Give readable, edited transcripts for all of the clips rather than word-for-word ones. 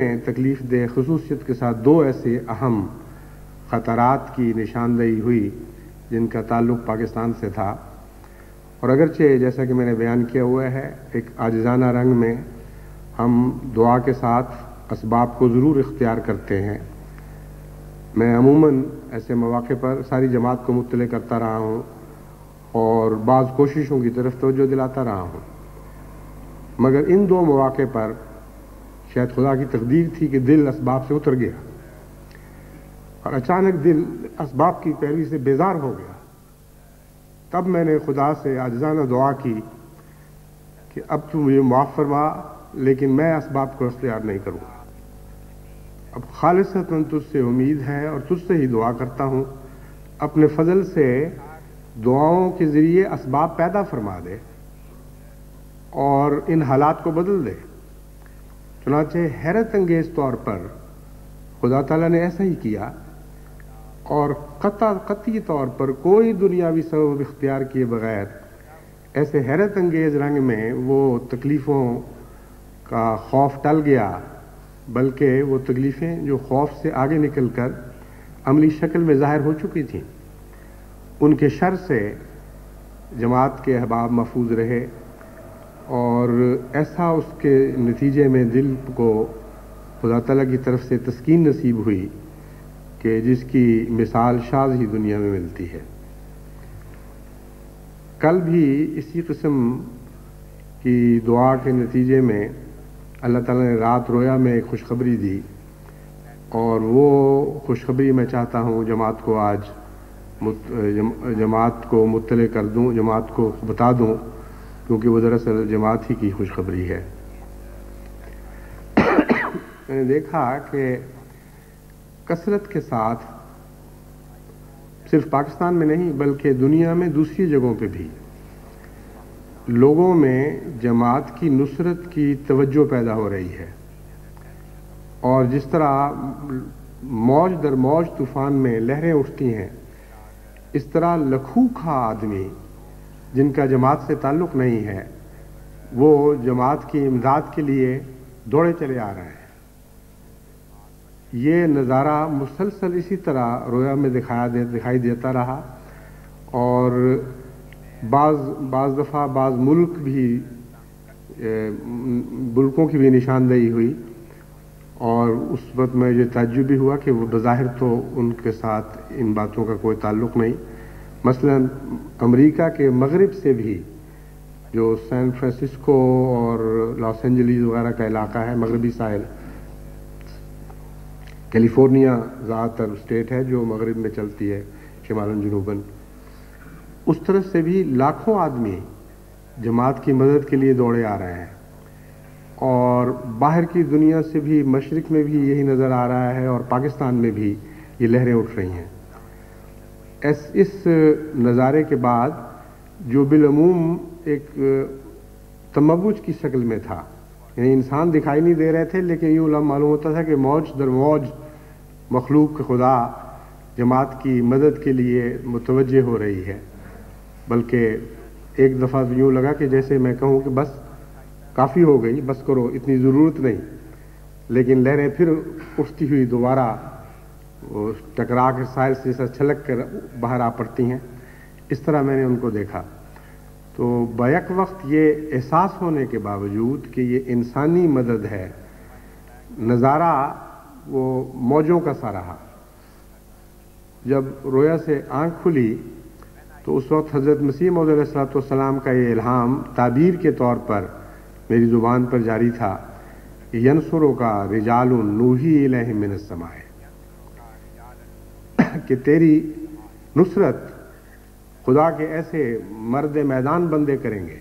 تکلیف دہ خصوصیت کے ساتھ دو ایسے اہم خطرات کی نشاندہی ہوئی جن کا تعلق پاکستان سے تھا، اور اگرچہ جیسا کہ میں نے بیان کیا ہوا ہے ایک عاجزانہ رنگ میں ہم دعا کے ساتھ اسباب کو ضرور اختیار کرتے ہیں۔ میں عموماً ایسے مواقع پر ساری جماعت کو مطلع کرتا رہا ہوں اور بعض کوششوں کی طرف توجہ دلاتا رہا ہوں، مگر ان دو مواقع پر شاید خدا کی تقدیر تھی کہ دل اسباب سے اتر گیا اور اچانک دل اسباب کی پیروی سے بیزار ہو گیا۔ تب میں نے خدا سے عاجزانہ دعا کی کہ اب تو مجھے معاف فرما، لیکن میں اسباب کو اختیار نہیں کروں گا۔ اب خالصتاً تجھ سے امید ہے اور تجھ سے ہی دعا کرتا ہوں، اپنے فضل سے دعاؤں کے ذریعے اسباب پیدا فرما دے اور ان حالات کو بدل دے۔ چنانچہ حیرت انگیز طور پر خدا تعالیٰ نے ایسا ہی کیا، اور قطعی طور پر کوئی دنیاوی سبب اختیار کیے بغیر ایسے حیرت انگیز رنگ میں وہ تکلیفوں کا خوف ٹل گیا، بلکہ وہ تکلیفیں جو خوف سے آگے نکل کر عملی شکل میں ظاہر ہو چکی تھیں، ان کے شر سے جماعت کے احباب محفوظ رہے، اور ایسا اس کے نتیجے میں دل کو خدا تعالیٰ کی طرف سے تسکین نصیب ہوئی کہ جس کی مثال شاذ ہی دنیا میں ملتی ہے۔ کل بھی اسی قسم کی دعا کے نتیجے میں اللہ تعالیٰ نے رات رویا میں ایک خوشخبری دی، اور وہ خوشخبری میں چاہتا ہوں جماعت کو آج جماعت کو مطلع کر دوں، جماعت کو بتا دوں، کیونکہ وہ دراصل جماعت ہی کی خوشخبری ہے۔ میں نے دیکھا کہ کثرت کے ساتھ صرف پاکستان میں نہیں بلکہ دنیا میں دوسری جگہوں پہ بھی لوگوں میں جماعت کی نصرت کی توجہ پیدا ہو رہی ہے، اور جس طرح موج در موج طوفان میں لہریں اٹھتی ہیں، اس طرح لکھوں کھا آدمی جن کا جماعت سے تعلق نہیں ہے وہ جماعت کی امداد کے لیے دوڑے چلے آ رہے ہیں۔ یہ نظارہ مسلسل اسی طرح رویا میں دکھائی دیتا رہا، اور بعض دفعہ بعض ملکوں کی بھی نشاندہی ہوئی، اور اس وقت میں یہ تعجب بھی ہوا کہ وہ بظاہر تو ان کے ساتھ ان باتوں کا کوئی تعلق نہیں۔ مثلا امریکہ کے مغرب سے بھی جو سین فرانسسکو اور لاس اینجلیس وغیرہ کا علاقہ ہے، مغربی ساحل، کیلیفورنیا زیادہ تر اسٹیٹ ہے جو مغرب میں چلتی ہے شمالاً جنوباً، اس طرف سے بھی لاکھوں آدمی جماعت کی مدد کے لیے دوڑے آ رہے ہیں، اور باہر کی دنیا سے بھی مشرق میں بھی یہی نظر آ رہا ہے، اور پاکستان میں بھی یہ لہریں اٹھ رہی ہیں۔ اس نظارے کے بعد جو بالعموم ایک تموج کی شکل میں تھا، یعنی انسان دکھائی نہیں دے رہے تھے، لیکن یوں معلوم ہوتا تھا کہ موج در موج مخلوق خدا جماعت کی مدد کے لیے متوجہ ہو رہی ہے، بلکہ ایک دفعہ یوں لگا کہ جیسے میں کہوں کہ بس کافی ہو گئی، بس کرو، اتنی ضرورت نہیں، لیکن لہریں پھر اٹھتی ہوئی دوبارہ وہ ٹکرا کر ساحل سے چھلک کر باہر آ پڑتی ہیں۔ اس طرح میں نے ان کو دیکھا، تو بیک وقت یہ احساس ہونے کے باوجود کہ یہ انسانی مدد ہے، نظارہ وہ موجوں کا سا رہا۔ جب رویا سے آنکھ کھلی تو اس وقت حضرت مسیح موعود علیہ الصلوۃ والسلام کا یہ الہام تعبیر کے طور پر میری زبان پر جاری تھا کہ ینصرو کا رجال نوحی الیہم من السماء، کہ تیری نصرت خدا کے ایسے مرد میدان بندے کریں گے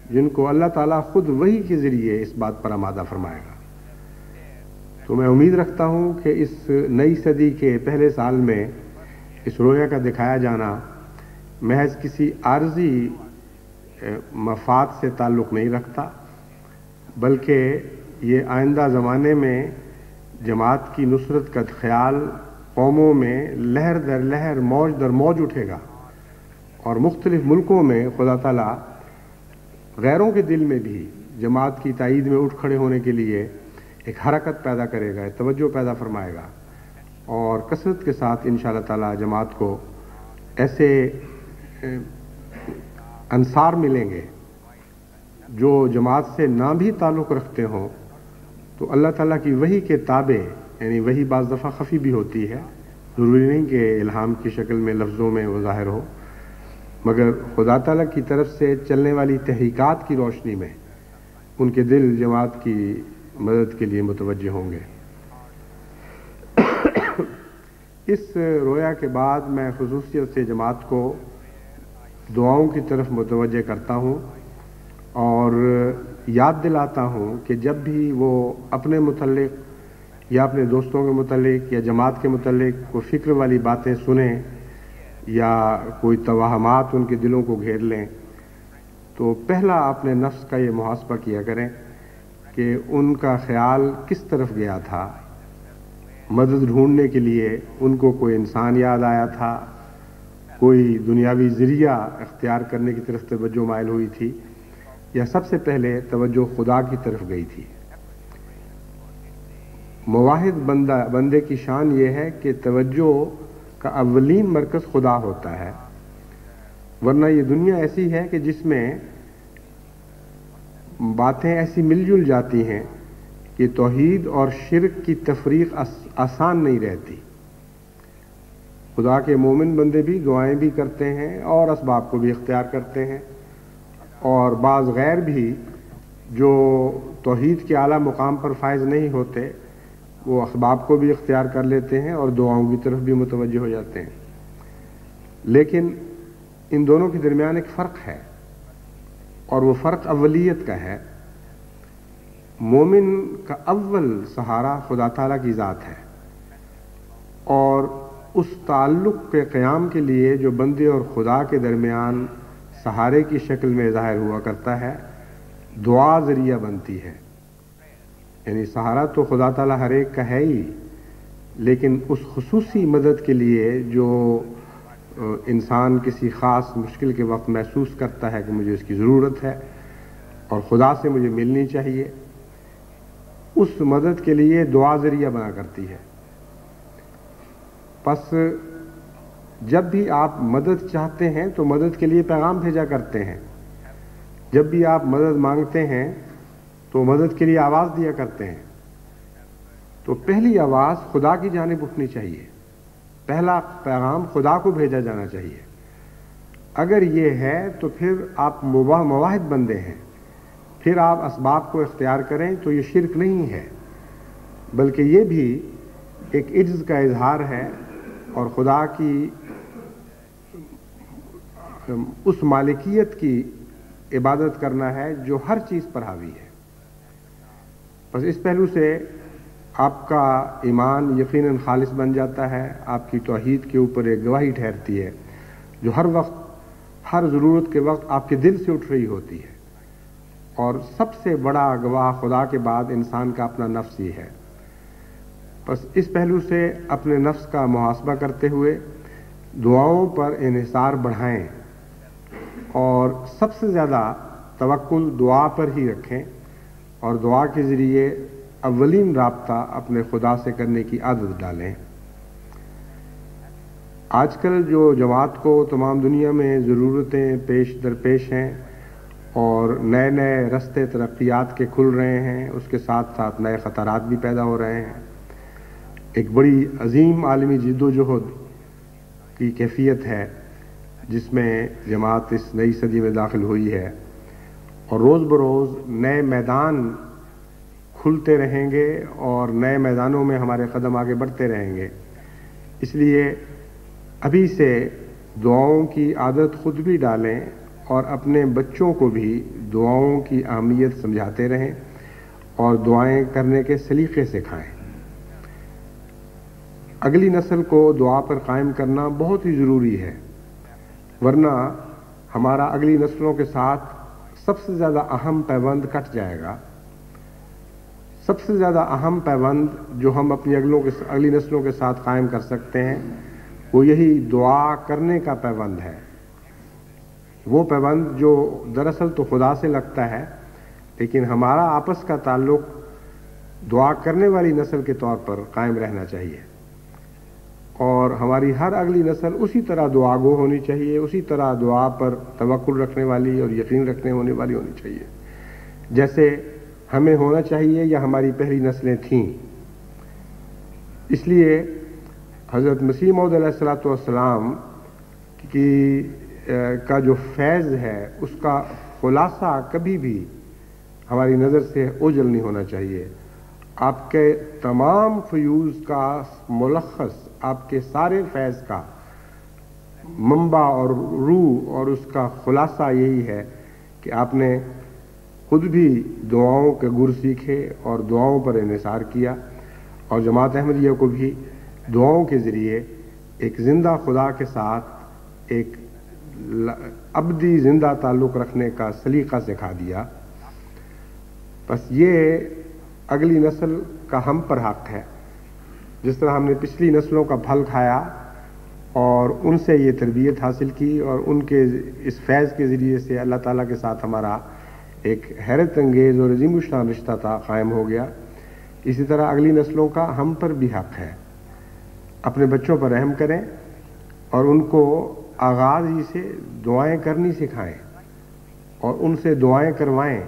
جن کو اللہ تعالیٰ خود وحی کے ذریعے اس بات پر آمادہ فرمائے گا۔ تو میں امید رکھتا ہوں کہ اس نئی صدی کے پہلے سال میں اس رویا کا دکھایا جانا محض کسی عارضی مفاد سے تعلق نہیں رکھتا، بلکہ یہ آئندہ زمانے میں جماعت کی نصرت کا خیال قوموں میں لہر در لہر موج در موج اٹھے گا، اور مختلف ملکوں میں خدا تعالیٰ غیروں کے دل میں بھی جماعت کی تائید میں اٹھ کھڑے ہونے کے لیے एक हरकत पैदा करेगा, तवज्जो पैदा फरमाएगा और कसरत के साथ इंशाअल्लाह ताला जमात को ऐसे अंसार मिलेंगे जो जमात से ना भी ताल्लुक़ रखते हों तो अल्लाह ताला की वही के ताबे, यानी वही बाज़ दफ़ा खफ़ी भी होती है, ज़रूरी नहीं कि इल्हाम की शक्ल में लफ्ज़ों में वो ज़ाहिर हो, मगर खुदा ताला की तरफ से चलने वाली तहरीकात की रोशनी में उनके दिल जमात की मदद के लिए मुतवज्जे होंगे। इस रोया के बाद मैं खुसूसियत से जमात को दुआओं की तरफ मुतवज्जे करता हूँ और याद दिलाता हूँ कि जब भी वो अपने मुतल्लिक या अपने दोस्तों के मुतल्लिक या जमात के मुतल्लिक कोई फ़िक्र वाली बातें सुने या कोई तवाहमात उनके दिलों को घेर लें तो पहला अपने नफ्स का ये मुहासबा किया करें कि उनका ख्याल किस तरफ गया था। मदद ढूंढने के लिए उनको कोई इंसान याद आया था, कोई दुनियावी ज़रिया इख्तियार करने की तरफ तवज्जो माइल हुई थी, या सबसे पहले तवज्जो खुदा की तरफ गई थी। मुवाहिद बंदे की शान यह है कि तवज्जो का अव्वलीन मरकज़ खुदा होता है, वरना ये दुनिया ऐसी है कि जिसमें बातें ऐसी मिलजुल जाती हैं कि तौहीद और शिर्क की तफरीक आसान नहीं रहती। खुदा के मोमिन बंदे भी दुआएं भी करते हैं और असबाब को भी इख्तियार करते हैं, और बाज़ गैर भी जो तौहीद के आला मुकाम पर फायज नहीं होते वो असबाब को भी इख्तियार कर लेते हैं और दुआओं की तरफ भी मुतवज्जे हो जाते हैं। लेकिन इन दोनों के दरमियान एक फ़र्क है और वो फ़र्क अव्वलियत का है। मोमिन का अव्वल सहारा खुदा ताला की ज़ात है और उस ताल्लुक़ के क़याम के लिए जो बंदे और खुदा के दरमियान सहारे की शक्ल में ज़ाहिर हुआ करता है, दुआ ज़रिया बनती है। यानी सहारा तो खुदा ताला हर एक का है ही, लेकिन उस खुसूसी मदद के लिए जो इंसान किसी ख़ास मुश्किल के वक्त महसूस करता है कि मुझे इसकी ज़रूरत है और खुदा से मुझे मिलनी चाहिए, उस मदद के लिए दुआ ज़रिया बना करती है। बस जब भी आप मदद चाहते हैं तो मदद के लिए पैगाम भेजा करते हैं, जब भी आप मदद मांगते हैं तो मदद के लिए आवाज़ दिया करते हैं। तो पहली आवाज़ खुदा की जानिब उठनी चाहिए, पहला पैगाम खुदा को भेजा जाना चाहिए। अगर ये है तो फिर आप मुवाहिद बंदे हैं, फिर आप असबाब को इख्तियार करें तो ये शिरक नहीं है, बल्कि ये भी एक इज्ज़ का इजहार है और खुदा की उस मालिकियत की इबादत करना है जो हर चीज़ पर हावी है। बस इस पहलू से आपका ईमान यकीनन खालिस बन जाता है, आपकी तौहीद के ऊपर एक गवाही ठहरती है जो हर वक्त हर ज़रूरत के वक्त आपके दिल से उठ रही होती है। और सबसे बड़ा गवाह खुदा के बाद इंसान का अपना नफ्स ही है। बस इस पहलू से अपने नफ्स का मुहासबा करते हुए दुआओं पर इन्हिसार बढ़ाएं और सबसे ज़्यादा तवक्कुल दुआ पर ही रखें और दुआ के ज़रिए अव्वलीन राब्ता अपने खुदा से करने की आदत डालें। आजकल जो जमात को तमाम दुनिया में ज़रूरतें पेश दरपेश हैं और नए नए रास्ते तरक्यात के खुल रहे हैं, उसके साथ साथ नए ख़तरात भी पैदा हो रहे हैं। एक बड़ी अजीम आलमी जिद्दोजहद की कैफियत है जिसमें जमात इस नई सदी में दाखिल हुई है और रोज़ बरोज़ नए मैदान खुलते रहेंगे और नए मैदानों में हमारे कदम आगे बढ़ते रहेंगे। इसलिए अभी से दुआओं की आदत खुद भी डालें और अपने बच्चों को भी दुआओं की अहमियत समझाते रहें और दुआएं करने के सलीक़े सिखाएं। अगली नस्ल को दुआ पर कायम करना बहुत ही ज़रूरी है, वरना हमारा अगली नस्लों के साथ सबसे ज़्यादा अहम पैबंद कट जाएगा। सबसे ज़्यादा अहम पैबंद जो हम अपनी अगली नस्लों के साथ कायम कर सकते हैं वो यही दुआ करने का पैबंद है। वो पैबंद जो दरअसल तो खुदा से लगता है, लेकिन हमारा आपस का ताल्लुक़ दुआ करने वाली नस्ल के तौर पर कायम रहना चाहिए और हमारी हर अगली नस्ल उसी तरह दुआगो होनी चाहिए, उसी तरह दुआ पर तवक्कुल रखने वाली और यकीन रखने होने वाली होनी चाहिए जैसे हमें होना चाहिए या हमारी पहली नस्लें थीं। इसलिए हज़रत मसीह मौऊद अलैहिस्सलाम की का जो फैज़ है उसका खुलासा कभी भी हमारी नज़र से ओझल नहीं होना चाहिए। आपके तमाम फ़यूज़ का मुलख्खस, आपके सारे फैज़ का मंबा और रूह और उसका खुलासा यही है कि आपने खुद भी दुआओं के गुर सीखे और दुआओं पर इन्हिसार किया और जमात अहमदिया को भी दुआओं के ज़रिए एक ज़िंदा खुदा के साथ एक अबदी ज़िंदा ताल्लुक़ रखने का सलीक़ा सिखा दिया। बस ये अगली नस्ल का हम पर हक है। जिस तरह हमने पिछली नस्लों का फल खाया और उनसे ये तरबियत हासिल की और उनके इस फैज़ के ज़रिए से अल्लाह ताला के साथ हमारा एक हैरत अंगेज़ और अजीम शान रिश्ता था कायम हो गया, इसी तरह अगली नस्लों का हम पर भी हक है। अपने बच्चों पर रहम करें और उनको आगाज़ ही से दुआएं करनी सिखाएं और उनसे दुआएं करवाएं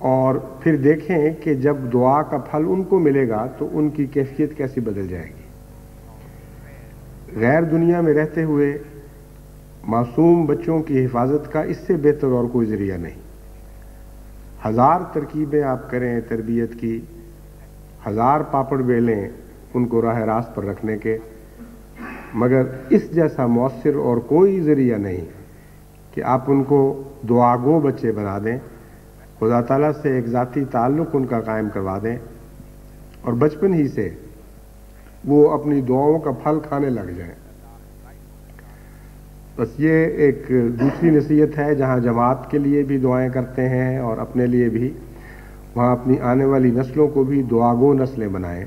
और फिर देखें कि जब दुआ का फल उनको मिलेगा तो उनकी कैफियत कैसी बदल जाएगी। गैर दुनिया में रहते हुए मासूम बच्चों की हिफाजत का इससे बेहतर और कोई ज़रिया नहीं। हज़ार तरकीबें आप करें तरबियत की, हज़ार पापड़ बेलें उनको राह रास्त पर रखने के, मगर इस जैसा मौसर और कोई ज़रिया नहीं कि आप उनको दुआगो बच्चे बना दें, खुदा ताला से एक ज़ाती ताल्लुक़ उनका कायम करवा दें और बचपन ही से वो अपनी दुआओं का फल खाने लग जाएं। बस ये एक दूसरी नसीहत है जहाँ जमात के लिए भी दुआएं करते हैं और अपने लिए भी, वहाँ अपनी आने वाली नस्लों को भी दुआगो नस्लें बनाएं।